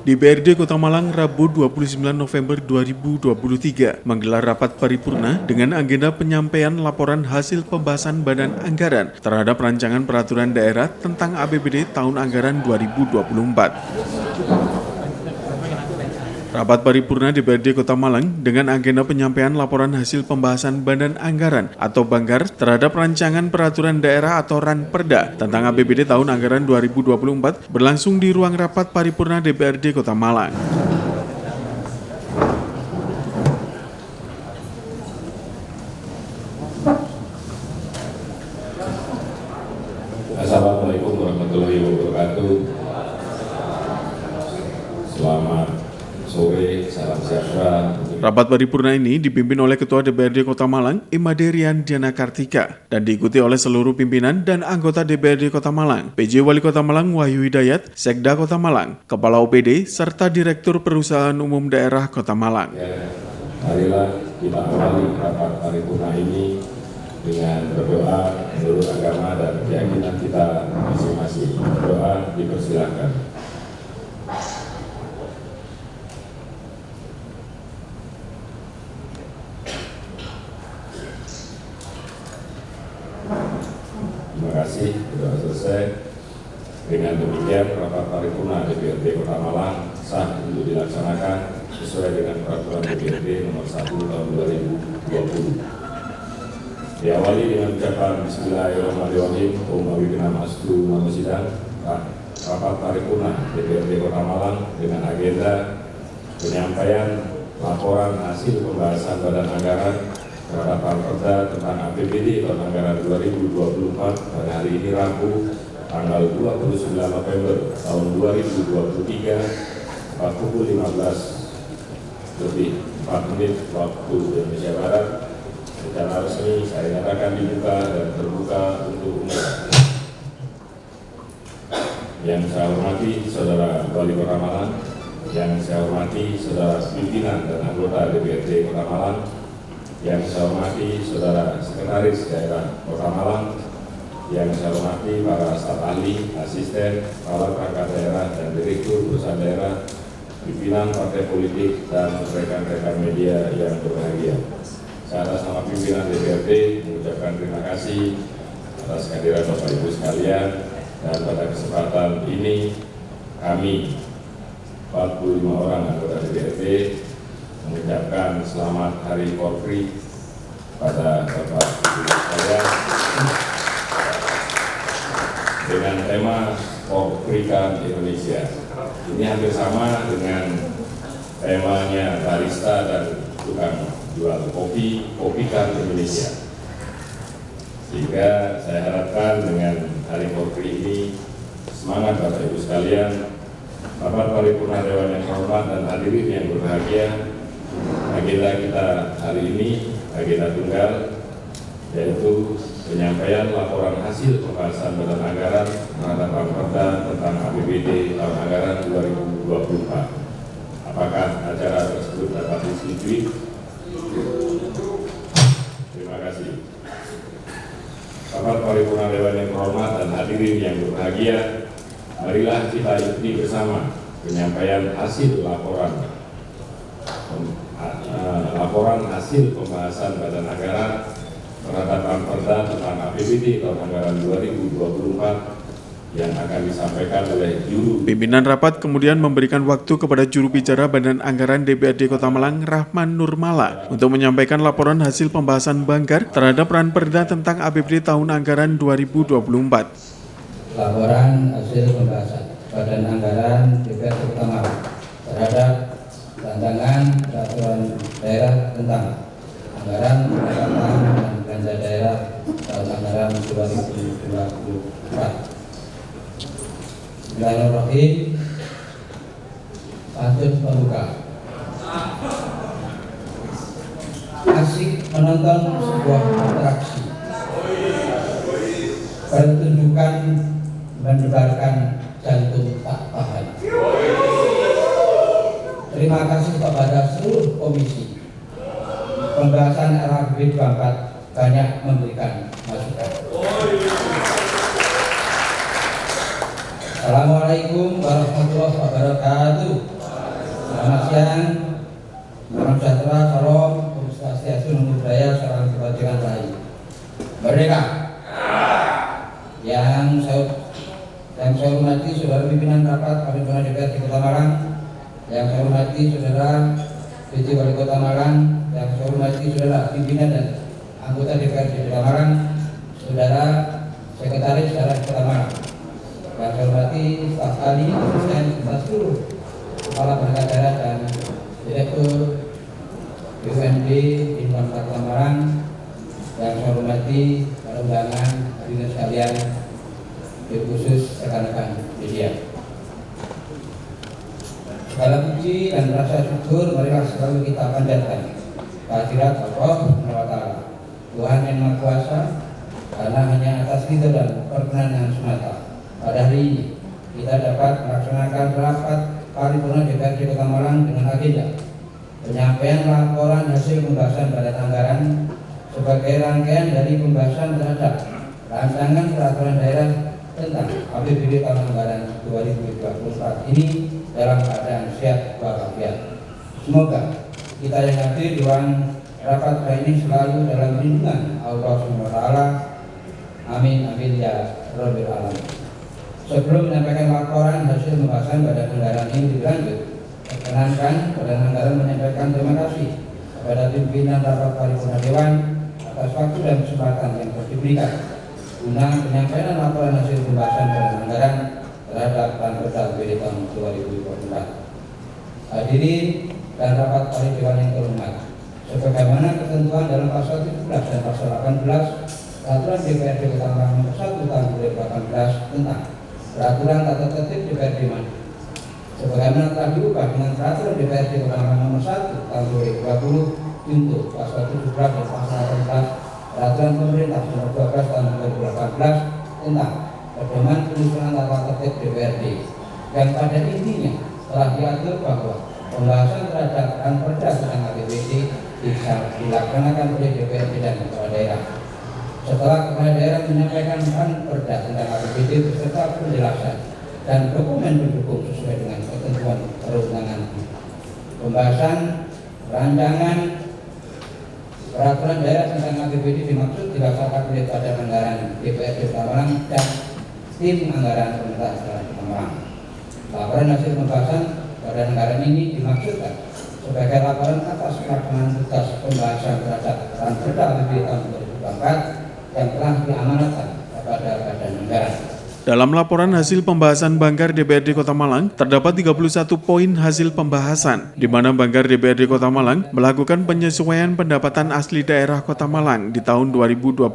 DPRD Kota Malang Rabu 29 November 2023 menggelar rapat paripurna dengan agenda penyampaian laporan hasil pembahasan Badan Anggaran terhadap rancangan peraturan daerah tentang APBD tahun anggaran 2024. Rapat paripurna DPRD Kota Malang dengan agenda penyampaian laporan hasil pembahasan Badan Anggaran atau Banggar terhadap rancangan peraturan daerah atau Ranperda tentang APBD tahun anggaran 2024 berlangsung di ruang rapat paripurna DPRD Kota Malang. Assalamualaikum warahmatullahi wabarakatuh. Selamat sore, salam sejahtera. Rapat paripurna ini dipimpin oleh Ketua DPRD Kota Malang, Imade Rian Diana Kartika, dan diikuti oleh seluruh pimpinan dan anggota DPRD Kota Malang, PJ Wali Kota Malang Wahyu Hidayat, Sekda Kota Malang, Kepala OPD, serta Direktur Perusahaan Umum Daerah Kota Malang. Ya, marilah kita awali rapat paripurna ini dengan berdoa menurut agama dan keyakinan kita masing-masing. Berdoa dipersilakan. Terima kasih, sudah selesai. Dengan demikian, rapat paripurna DPRD Kota Malang sah untuk dilaksanakan sesuai dengan peraturan DPRD nomor 1 tahun 2020. Diawali dengan ucapan Bismillahirrahmanirrahim, Om Awikenam Astu Namo Sidang. Rapat paripurna DPRD Kota Malang dengan agenda penyampaian laporan hasil pembahasan Badan Anggaran terhadap Ranperda tentang APBD tahun anggaran 2024 pada hari ini Rabu tanggal 29 November tahun 2023 pukul 15:04 waktu Indonesia Barat. Secara resmi saya nyatakan dibuka dan terbuka untuk umum. Yang saya hormati Saudara Wali Kota Malang, yang saya hormati Saudara pimpinan dan anggota DPRD Kota Malang, yang saya hormati Saudara Sekretaris Daerah Kota Malang, yang saya hormati para staf ahli, asisten, kepala perangkat daerah, dan direktur perusahaan daerah, pimpinan partai politik, dan rekan-rekan media yang berbahagia. Saya atas nama pimpinan DPRD mengucapkan terima kasih atas kehadiran Bapak Ibu sekalian, dan pada kesempatan ini kami 45 orang anggota DPRD mengucapkan selamat Hari Korpri pada Bapak Ibu sekalian dengan tema Korprikan Indonesia. Ini hampir sama dengan temanya barista dan tukang jual kopi, Kopikan Indonesia. Sehingga saya harapkan dengan Hari Korpri ini semangat Bapak Ibu sekalian, Bapak Paripurna Dewan yang hormat dan hadirin yang berbahagia. Agenda kita hari ini, agenda tunggal, yaitu penyampaian laporan hasil pembahasan Badan Anggaran terhadap Ranperda tentang APBD tahun anggaran 2024. Apakah acara tersebut dapat disetujui? Terima kasih. Bapak Paripurna Dewan yang terhormat dan hadirin yang berbahagia, marilah kita ikuti bersama penyampaian hasil laporan hasil pembahasan Badan Anggaran terhadap Ranperda tentang APBD tahun anggaran 2024 yang akan disampaikan oleh juru. Pimpinan rapat kemudian memberikan waktu kepada juru bicara Badan Anggaran DPRD Kota Malang, Rahman Nurmala, untuk menyampaikan laporan hasil pembahasan Banggar terhadap Ranperda tentang APBD tahun anggaran 2024. Laporan hasil pembahasan Badan Anggaran DPRD Kota Malang terhadap rancangan peraturan daerah tentang anggaran pendapatan dan belanja daerah tahun anggaran 2024. Bismillahirrahmanirrahim. Pantun pembuka. Asik menonton sebuah atraksi pertunjukan menebarkan jantung tak tahan. Terima kasih kepada seluruh komisi. Pembahasan RAPBD 24 banyak memberikan masukan. Assalamualaikum warahmatullahi wabarakatuh. Selamat siang, salam sejahtera, salam, Om Swastiastu, Namo Buddhaya, salam kebajikan rahayu. Merdeka. Yang saya hormati saudara pimpinan rapat Paripurna DPRD Kota Malang, yang saya hormati saudara PJ Wali Kota Malang, yang saya hormati saudara pimpinan dan anggota DPRD Kota Malang, saudara Sekretaris Daerah Kota Malang, yang saya hormati staf ahli, asisten, serta seluruh kepala perangkat daerah dan direktur BUMD Infan Kota Malang, yang saya hormati para undangan hadirin sekalian, khusus rekan-rekan media. Segala puji dan rasa syukur marilah selalu kita panjatkan kehadirat Allah SWT, Tuhan yang Maha Kuasa, karena hanya atas ridho dan perkenan semata pada hari ini kita dapat melaksanakan rapat paripurna DPRD Kota Malang dengan agenda penyampaian laporan hasil pembahasan badan anggaran sebagai rangkaian dari pembahasan terhadap rancangan peraturan daerah tentang APBD tahun anggaran 2024 ini dalam keadaan sehat walafiat. Semoga kita yang hadir di ruang rapat kali ini selalu dalam lindungan Allah SWT. Amin amin ya Rabbil Alamin. Sebelum menyampaikan laporan hasil pembahasan badan anggaran ini lebih lanjut, perkenankan badan anggaran menyampaikan terima kasih kepada pimpinan rapat paripurna Dewan atas waktu dan kesempatan yang telah diberikan guna penyampaian laporan hasil pembahasan badan anggaran terhadap Ranperda APBD tahun 2024. Hadirin dan rapat paripurna yang terhormat, sebagaimana ketentuan dalam pasal 17 dan pasal 18 Peraturan DPRD Kota Malang Nomor 1 Tahun 2018 tentang Peraturan Tata Tertib DPRD Malang, sebagaimana telah diubah dengan Peraturan DPRD Kota Malang Nomor 1 Tahun 2020 untuk pasal 17 dan pasal 18 Peraturan Pemerintah Nomor 12 Tahun 2018 tentang pedoman penyusunan tata tertib DPRD, yang pada intinya telah diatur bahwa pembahasan terhadap Ranperda tentang APBD bisa dilaksanakan oleh DPRD dan kepala daerah. Setelah kepala daerah menyampaikan Ranperda tentang APBD beserta penjelasan dan dokumen pendukung sesuai dengan ketentuan perundangan, pembahasan rancangan peraturan daerah tentang APBD dimaksud dilaksanakan oleh Badan Anggaran DPRD Kota Malang dan tim anggaran pemerintah daerah Kota Malang. Laporan hasil pembahasan badan anggaran ini dimaksudkan sebagai laporan atas pelaksanaan tugas pembahasan terhadap Ranperda APBD tahun 2024 yang telah diamanatkan kepada badan anggaran. Dalam laporan hasil pembahasan Banggar DPRD Kota Malang, terdapat 31 poin hasil pembahasan, di mana Banggar DPRD Kota Malang melakukan penyesuaian pendapatan asli daerah Kota Malang di tahun 2024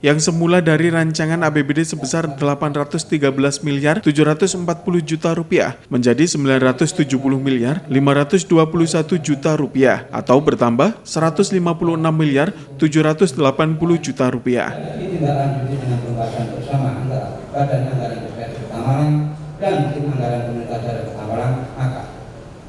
yang semula dari rancangan APBD sebesar 813 miliar 740 juta rupiah menjadi 970 miliar 521 juta rupiah atau bertambah 156 miliar 780 juta rupiah. Ditindaklanjuti dengan pembahasan bersama antara Badan Anggaran DPRD Kota Malang dan tim anggaran pemerintah daerah Kota Malang, maka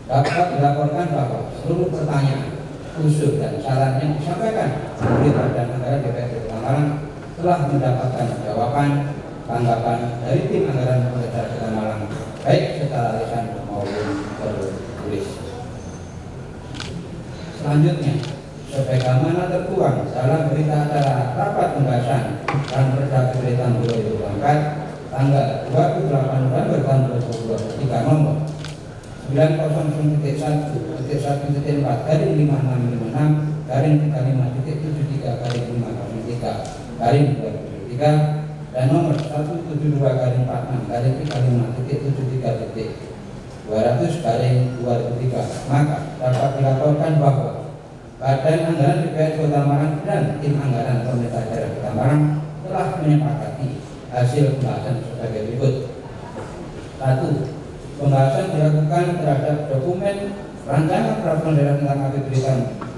dapat dilaporkan bahwa seluruh pertanyaan, usul dan saran yang disampaikan oleh Badan Anggaran DPRD Kota Malang telah mendapatkan jawaban tanggapan dari tim anggaran pemerintah daerah Kota Malang, baik secara lisan maupun tertulis. Selanjutnya, sebagaimana tertuang dalam berita acara rapat pembahasan Ranperda APBD tahun 2024, tanggal 28 November tahun 2023 nomor 900.5656/5673/503 dan nomor 172/45/35.200/2003 maka dapat dilaporkan bahwa Badan Anggaran DPRD Kota Malang dan tim anggaran pemerintah daerah Kota Malang telah menyepakati hasil pembahasan sebagai berikut. 1. Pembahasan dilakukan terhadap dokumen rancangan peraturan daerah tentang APBD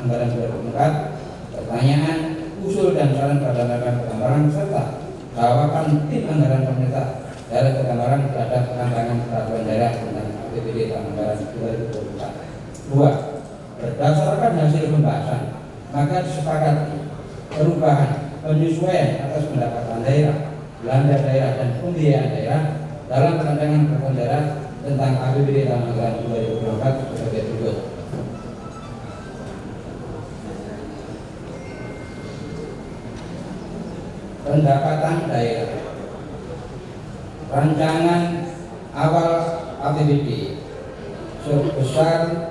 anggaran 2024, pertanyaan, usul dan saran pada anggaran Kota Malang serta jawaban tim anggaran pemerintah daerah Kota Malang terhadap rancangan peraturan daerah tentang APBD anggaran 2024. 2. Berdasarkan hasil pembahasan, maka disepakati perubahan penyesuaian atas pendapatan daerah, belanja daerah dan pembiayaan daerah dalam rancangan peraturan daerah tentang APBD tahun anggaran 2024 sebagai berikut. Pendapatan daerah. Rancangan awal APBD sebesar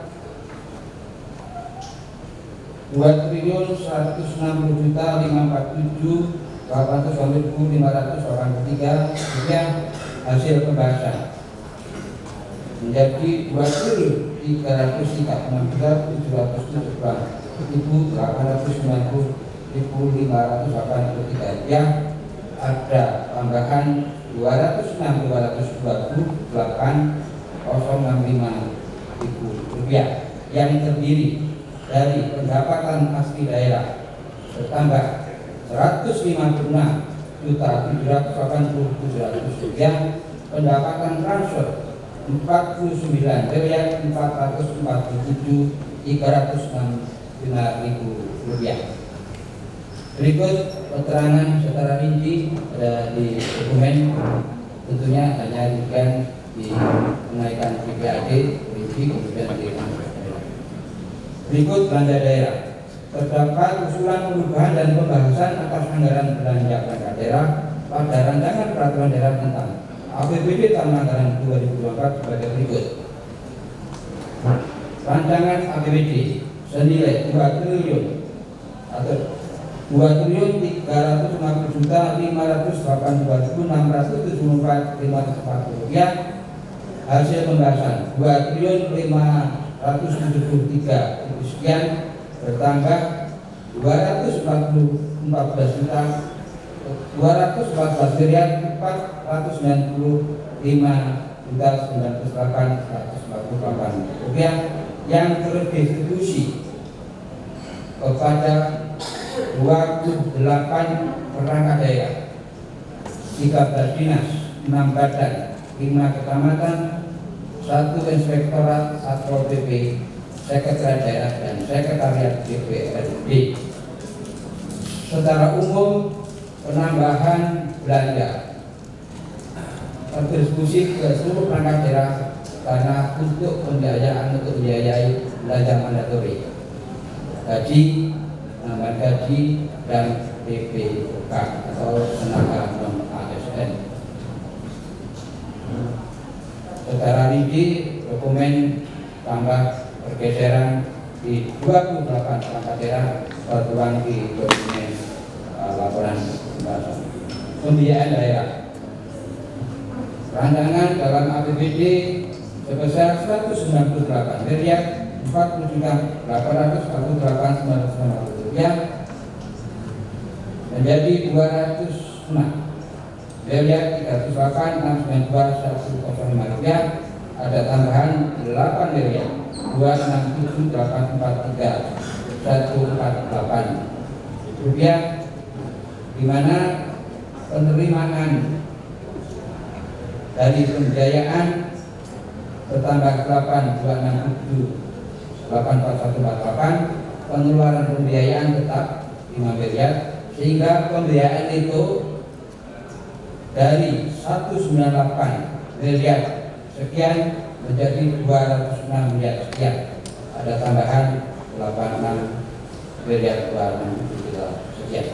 2.160.547.800.583 rupiah hasil pembahasan menjadi 2.306.790.890.583 rupiah. Ada tambahan 206.228.065 rupiah yang terdiri dari pendapatan asli daerah bertambah 156.780.700 rupiah, pendapatan transfer 49.447.306 rupiah. Berikut keterangan secara rinci ada di dokumen, tentunya hanya diberikan di kenaikan PPAD rinci kemudian di. Berikut belanja daerah. Terdapat usulan perubahan dan pembahasan atas anggaran belanja perangkat daerah pada rancangan peraturan daerah tentang APBD tahun anggaran 2024 sebagai berikut. Rancangan APBD senilai 2 triliun atau 2.380.582.674.540 rupiah. Hasil pembahasan 2.573 sekian bertambah 214.495.998.148 rupiah yang terdistribusi kepada 28 perangkat daerah, 13 dinas, 6 badan, 5 kecamatan, 1 inspektorat Satpol PP, sekretariat daerah dan sekretariat DPRD. Secara umum penambahan belanja terdistribusi ke seluruh perangkat daerah karena untuk membiayai belanja mandatori, gaji, penambahan gaji dan PPK atau tenaga non ASN. Secara rinci dokumen tambah pergeseran di 28 perangkat daerah tertuang di dokumen laporan pembahasan. Pembiayaan daerah. Rancangan dalam APBD sebesar 190.440.848.990 rupiah menjadi 206.308.692.105 rupiah. Ada tambahan 8.284.3.148 rupiah, di mana penerimaan dari pembiayaan bertambah 8.267.84148, pengeluaran pembiayaan tetap 5 miliar, sehingga pembiayaan itu dari 198 miliar sekian menjadi 206 miliar sekian. Ada tambahan 86 miliar 267 sekian.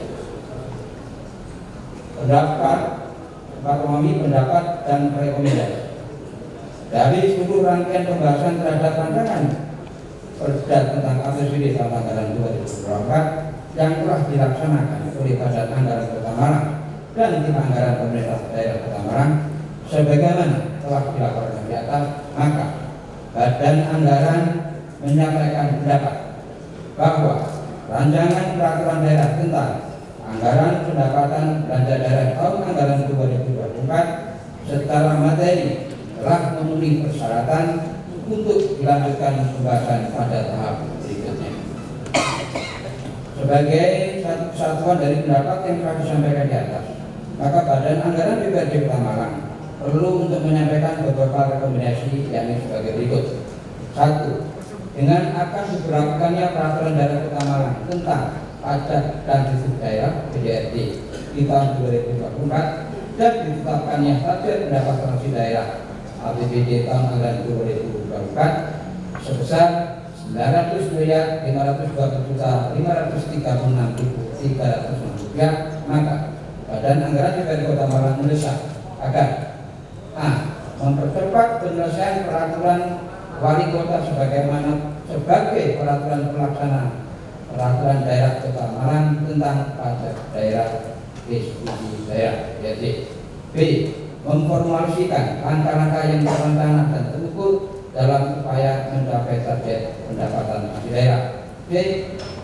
Terdapat ekonomi, pendapat, dan rekomendasi. Dari seluruh rangkaian pembahasan terhadap rancangan Perda tentang APBD tahun anggaran 2024 yang telah dilaksanakan oleh Badan Anggaran Kota Malang dan tim anggaran pemerintah daerah Kota Malang, sebagaimana telah dilaporkan di atas, maka Badan Anggaran menyampaikan pendapat bahwa rancangan peraturan daerah tentang anggaran pendapatan belanja daerah tahun anggaran 2024 secara materi telah memenuhi persyaratan untuk dilanjutkan pembahasan pada tahap berikutnya. Sebagai satu kesatuan dari pendapat yang telah disampaikan di atas, maka Badan Anggaran DPRD Kota Malang perlu untuk menyampaikan beberapa rekomendasi, yakni sebagai berikut. 1. Dengan akan diberlakukannya peraturan daerah Kota Malang tentang pajak dan distribusi daerah (PDRD) di tahun 2024 dan ditetapkannya target pendapatan transaksi daerah APBD tahun anggaran 2024 sebesar Rp920.536.306, maka Badan Anggaran DPRD Kota Malang mendesak agar a. mempercepat penyelesaian peraturan wali kota sebagai peraturan pelaksana peraturan daerah Kota Malang tentang pajak daerah distribusi daerah (PDRD). B. Memformulasikan langkah-langkah yang terencana dan terukur dalam upaya mencapai target pendapatan asli daerah. C.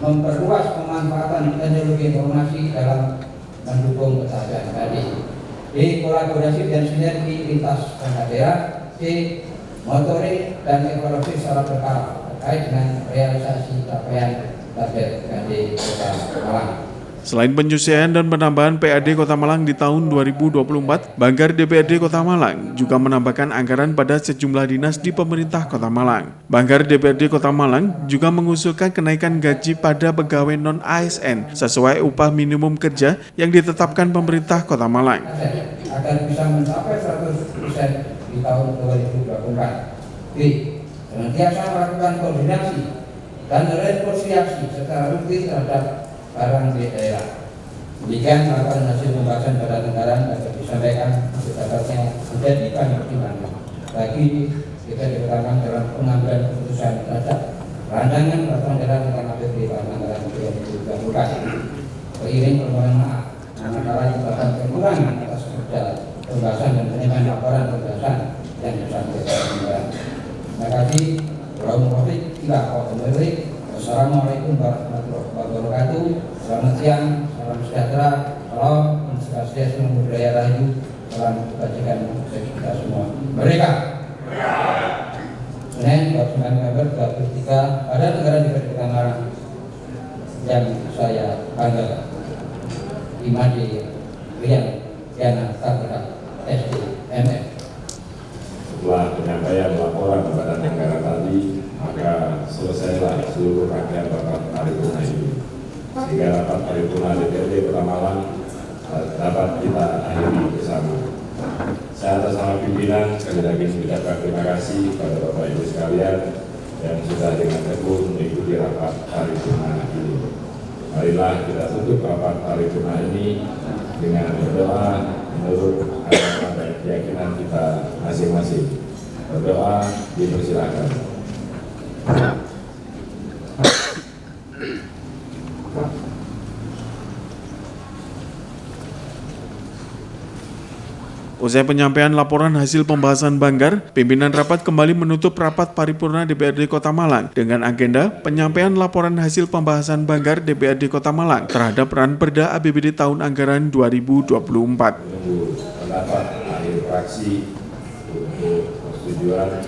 Memperluas pemanfaatan teknologi informasi dalam mendukung ketahanan tadi. D. Kolaborasi dan sinergi lintas daerah. C. Monitoring dan evaluasi secara berkala terkait dengan realisasi capaian target PAD Kota Malang. Selain penyusunan dan penambahan PAD Kota Malang di tahun 2024, Banggar DPRD Kota Malang juga menambahkan anggaran pada sejumlah dinas di pemerintah Kota Malang. Banggar DPRD Kota Malang juga mengusulkan kenaikan gaji pada pegawai non-ASN sesuai upah minimum kerja yang ditetapkan pemerintah Kota Malang. Agar bisa mencapai 100% di tahun 2024. B. Senantiasa melakukan koordinasi dan rekonsiliasi secara rutin terhadap barang di daerah. Demikian laporan hasil pembahasan Badan Anggaran dapat disampaikan dapatnya menjadi bahan pertimbangan bagi kita diketahui dalam pengambilan keputusan terhadap rancangan peraturan daerah tentang APBD tahun anggaran 2024. Seiring permohonan maaf manakala menyebabkan kekurangan atas kerja pembahasan dan penyampaian laporan pembahasan yang disampaikan. Terima kasih. Assalamualaikum warahmatullahi wabarakatuh. Selamat siang, salam sejahtera, salam swastiastu, namo buddhaya, rahayu, salam kebajikan untuk kita semua. Merdeka. Senin 29 November 2023, Badan Anggaran DPRD Kota Malang yang saya banggakan, Imadi Rian Diana Kartika SD MM. Setelah penyampaian laporan Badan Anggaran tadi, maka selesailah seluruh rangkaian rapat paripurna ini, sehingga rapat paripurna DPRD Kota Malang dapat kita akhiri bersama. Saya atas nama pimpinan sekali lagi mengucapkan terima kasih kepada Bapak Ibu sekalian yang sudah dengan tekun mengikuti rapat paripurna ini. Marilah kita tutup rapat paripurna ini dengan berdoa menurut agama dan keyakinan kita masing-masing. Berdoa dipersilakan. Usai penyampaian laporan hasil pembahasan Banggar, pimpinan rapat kembali menutup rapat paripurna DPRD Kota Malang dengan agenda penyampaian laporan hasil pembahasan Banggar DPRD Kota Malang terhadap peran Perda APBD tahun anggaran 2024. Menunggu pendapat akhir fraksi untuk persetujuan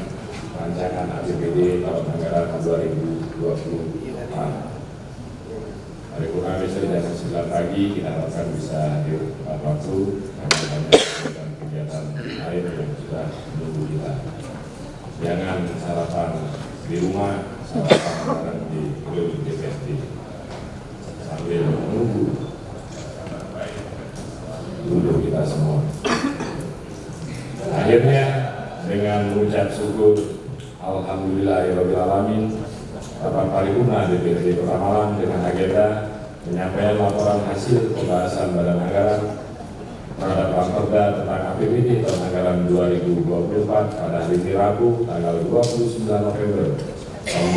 rancangan APBD tahun anggaran 2024. Paripurna besok jam 9 pagi kita harapkan bisa hadir tepat waktu karena banyak kegiatan lain yang sudah menunggu kita. Jangan sarapan di rumah, sarapan bareng di gedung DPRD sambil menunggu duduk kita semua. Akhirnya dengan mengucap syukur Alhamdulillahirrahmanirrahim, rapat paripurna DPRD Kota Malang dengan agenda penyampaian laporan hasil pembahasan Badan Anggaran terhadap Raperda tentang APBD tahun anggaran 2024 pada hari ini Rabu tanggal 29 November tahun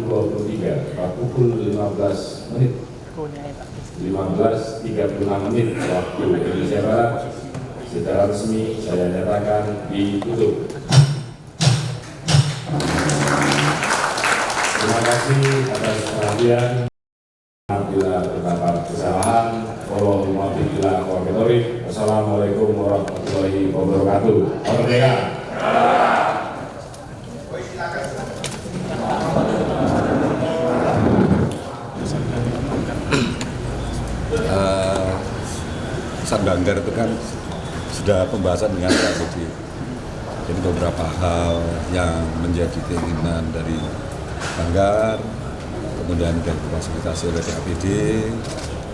2023 pada pukul 15 menit 15.36 waktu Indonesia Barat. Secara resmi saya nyatakan ditutup. Terima kasih atas perhatian. Bila terdapat kesalahan, Wassalamualaikum warahmatullahi wabarakatuh. Merdeka. Pesan Banggar itu kan sudah pembahasan dengan APD. Jadi beberapa hal yang menjadi keinginan dari Banggar, kemudian difasilitasi oleh APD,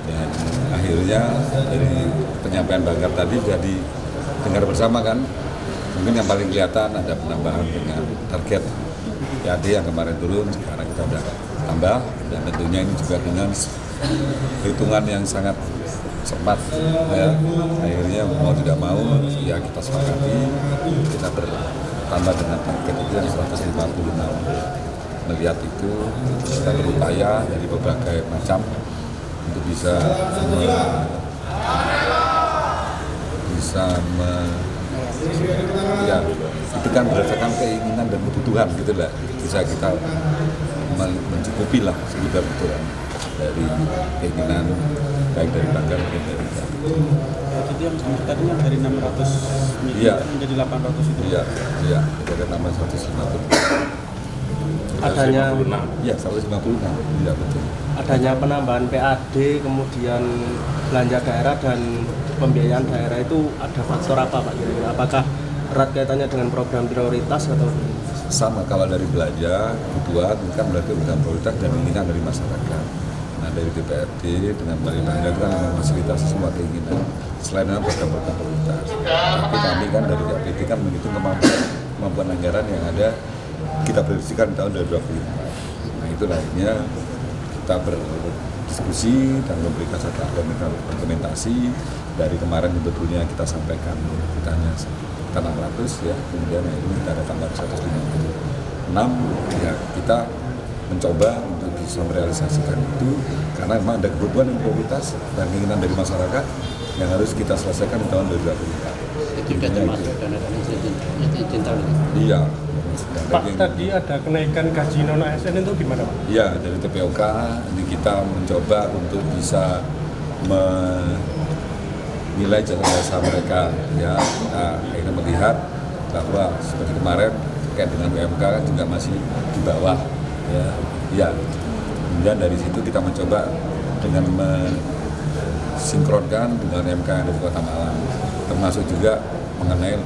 dan akhirnya dari penyampaian Banggar tadi sudah didengar bersama kan. Mungkin yang paling kelihatan ada penambahan dengan target PAD yang kemarin turun, sekarang kita sudah tambah, dan tentunya ini juga dengan hitungan yang sangat cepat ya. Akhirnya mau tidak mau ya kita sepakati, kita bertambah dengan target itu yang 156. Melihat itu kita berupaya dari berbagai macam untuk bisa ya itu kan berdasarkan keinginan dan kebutuhan gitu lah, bisa kita mencukupi lah sekitar kebutuhan dari keinginan baik dari Banggar maupun dari Jadi yang tadi yang dari 600 miliar menjadi 800 itu? Iya, kita tambah 150. Adanya 156. Ya, 156. Iya, betul. Adanya penambahan PAD, kemudian belanja daerah dan pembiayaan daerah itu ada faktor apa Pak? Apakah erat kaitannya dengan program prioritas atau? Sama, kalau dari belanja kebutuhan itu kan berarti program prioritas dan keinginan dari masyarakat. Nah, dari DPRD dengan pemerintah itu kan memfasilitasi semua keinginan selain dengan program-program prioritas. Tapi kami kan dari DPRD kan menghitung kemampuan anggaran yang ada kita prediksikan di tahun 2025. Nah, itu lainnya kita berdiskusi dan memberikan satu argumentasi. Dari kemarin sebetulnya kita sampaikan kita hanya 600 ya, kemudian ini kita ada tambah 156 ya, kita mencoba untuk bisa merealisasikan itu karena memang ada kebutuhan yang prioritas dan keinginan dari masyarakat yang harus kita selesaikan di tahun 2024. Itu sudah termasuk dana izin tahun ini? Iya. Pak, tadi ada kenaikan gaji non-ASN itu gimana Pak? Iya, dari TPOK ini kita mencoba untuk bisa menilai jasa mereka ya. Nah, kita melihat bahwa seperti kemarin terkait dengan UMK kan juga masih di bawah ya. Ya. Kemudian dari situ kita mencoba dengan mensinkronkan dengan UMK yang dari Kota Malang, termasuk juga mengenai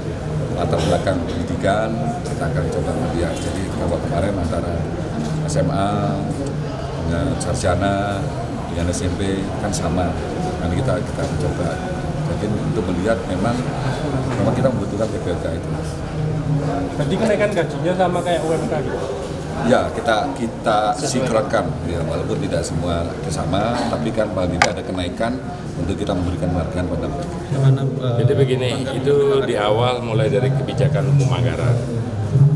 latar belakang pendidikan. Kita akan coba melihat. Jadi kalau kemarin antara SMA dengan sarjana dengan SMP kan sama. Nanti kita mencoba. Jadi untuk melihat memang kita membutuhkan PPLK itu. Jadi kenaikan gajinya sama kayak UMK gitu? Ya, kita sinkronkan ya, walaupun tidak semua sama, tapi kan paling tidak ada kenaikan untuk kita memberikan penghargaan pada mereka. Jadi begini, itu di awal mulai dari kebijakan umum anggaran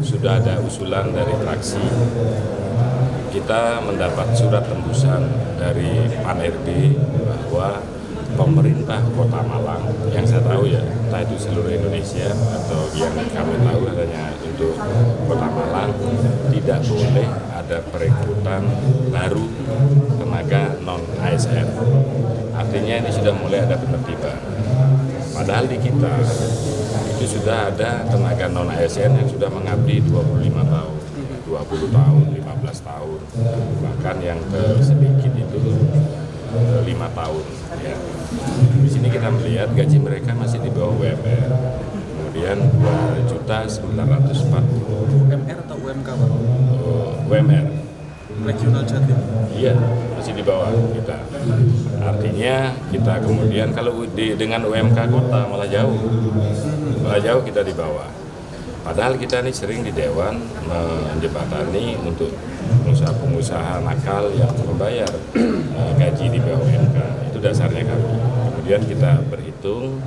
sudah ada usulan dari fraksi. Kita mendapat surat tembusan dari PAN-RB bahwa pemerintah Kota Malang, yang saya tahu ya, entah itu seluruh Indonesia atau yang kami tahu adanya untuk Kota Malang, tidak boleh ada perekrutan baru tenaga non-ASN. Artinya ini sudah mulai ada penertiban. Padahal di kita itu sudah ada tenaga non-ASN yang sudah mengabdi 25 tahun, 20 tahun, 15 tahun, bahkan yang tersedikit itu 5 tahun. Ya. Di sini kita melihat gaji mereka masih di bawah UMR. Kemudian 2.940.000. UMR atau UMK Pak? UMR. Regional Jatim? Iya, masih di bawah kita. Artinya kita kemudian kalau dengan UMK kota malah jauh kita di bawah. Padahal kita ini sering di Dewan menjembatani untuk pengusaha-pengusaha nakal yang membayar gaji di bawah UMK. Itu dasarnya kami. kemudian kita berhitung,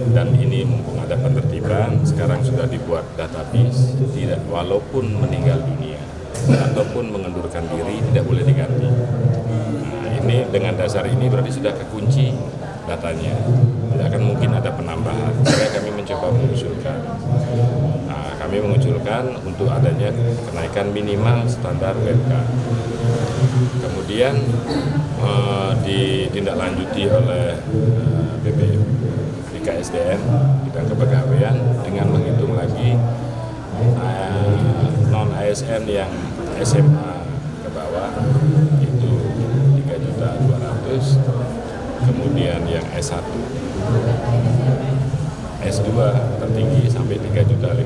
dan ini mumpung ada penertiban, sekarang sudah dibuat database, tidak, walaupun meninggal dunia ataupun mengundurkan diri tidak boleh diganti. Nah, ini dengan dasar ini berarti sudah kekunci datanya, tidak akan mungkin ada penambahan. Sehingga kami mencoba mengusulkan, kami mengusulkan untuk adanya kenaikan minimal standar UMK. Kemudian ditindaklanjuti oleh BKSDM bidang kepegawaian dengan menghitung lagi non ASN yang SMA ke bawah itu 3.200.000, kemudian yang S1 S2 tertinggi sampai 3.500.000.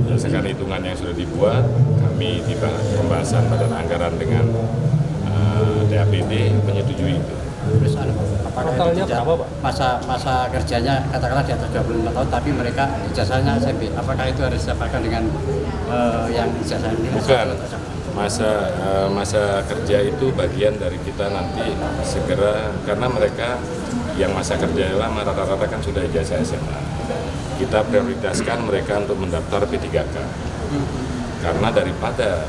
Berdasarkan hitungan yang sudah dibuat, kami di pembahasan badan anggaran dengan DAPD menyetujui itu. Terus apakah Totalnya itu berapa, Pak? masa kerjanya katakanlah di atas 25 tahun tapi mereka ijazahnya SMP, apakah itu harus didapatkan dengan yang ijazah ini? Bukan, masa kerja itu bagian dari kita nanti segera, karena mereka yang masa kerja lama rata-rata kan sudah ijazah SMA. Kita prioritaskan mereka untuk mendaftar P3K. Karena daripada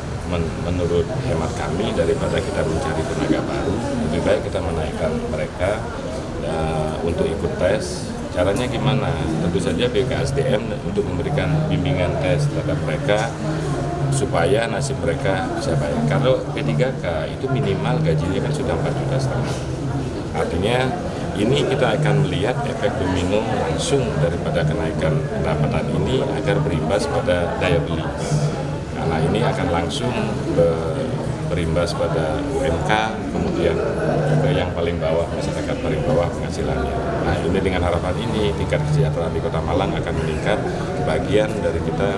menurut hemat kami, daripada kita mencari tenaga baru, lebih baik kita menaikkan mereka untuk ikut tes. Caranya gimana? Tentu saja BKSDM untuk memberikan bimbingan tes terhadap mereka supaya nasib mereka bisa baik. Kalau P3K itu minimal gajinya kan sudah 4,5 juta. Artinya ini kita akan melihat efek domino langsung daripada kenaikan pendapatan ini agar berimbas pada daya beli. Karena ini akan langsung berimbas pada UMK, kemudian juga yang paling bawah, masyarakat paling bawah penghasilannya. Nah, ini dengan harapan ini tingkat kesejahteraan di Kota Malang akan meningkat, bagian dari kita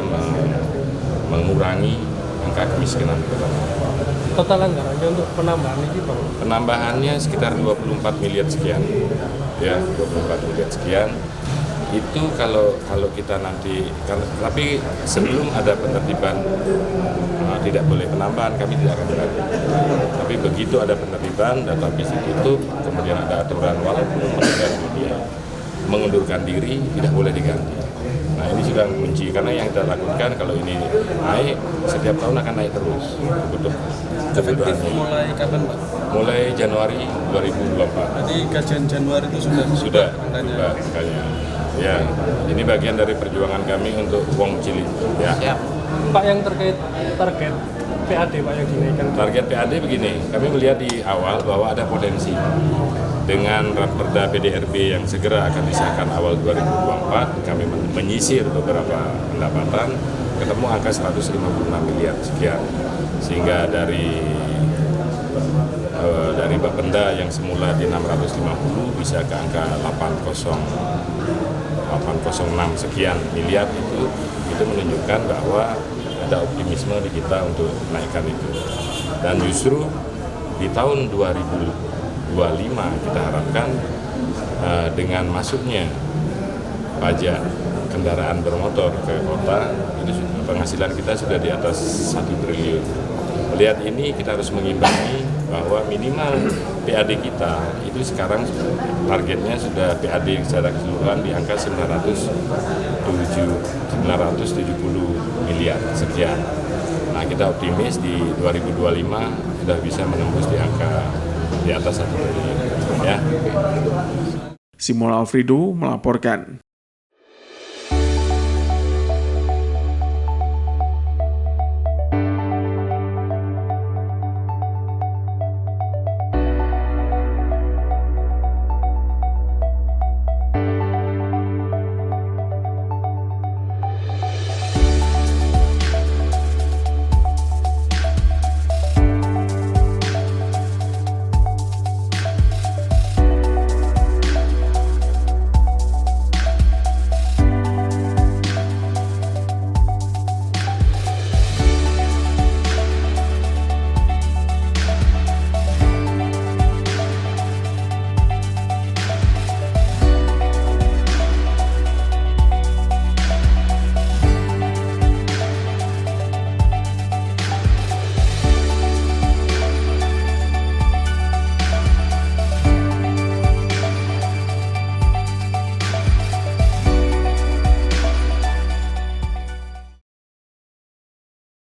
mengurangi angka kemiskinan di Kota Malang. Total anggarannya untuk penambahan ini, Bang? Penambahannya sekitar 24 miliar sekian. Ya, 24 miliar sekian. Itu kalau kita nanti, tapi sebelum ada penertiban tidak boleh penambahan, kami tidak akan berani. Tapi begitu ada penertiban, database ditutup, kemudian ada aturan walaupun meninggal dunia, mengundurkan diri tidak boleh diganti. Nah, ini sudah kunci, karena yang kita lakukan kalau ini naik, setiap tahun akan naik terus. Efektif mulai kapan, Pak? Mulai Januari 2024. Jadi kajian Januari itu sudah makanya. Ya, ini bagian dari perjuangan kami untuk uang cilik. Ya. Siap. Pak, yang terkait target PAD, Pak, yang dinaikkan. Target PAD begini, kami melihat di awal bahwa ada potensi dengan Raperda PDRB yang segera akan disahkan awal 2024, kami menyisir beberapa pendapatan, ketemu angka 156 miliar sekian, sehingga dari Bapenda yang semula di 650 bisa ke angka 806 sekian miliar, itu menunjukkan bahwa ada optimisme di kita untuk menaikkan itu. Dan justru di tahun 2025 kita harapkan dengan masuknya pajak kendaraan bermotor ke kota, itu penghasilan kita sudah di atas 1 triliun. Melihat ini kita harus mengimbangi bahwa minimal PAD kita itu sekarang targetnya sudah PAD secara keseluruhan di angka 970 miliar sekian. Nah, kita optimis di 2025 sudah bisa menembus di angka di atas 1 triliun. Ya. Simona Alfredo melaporkan.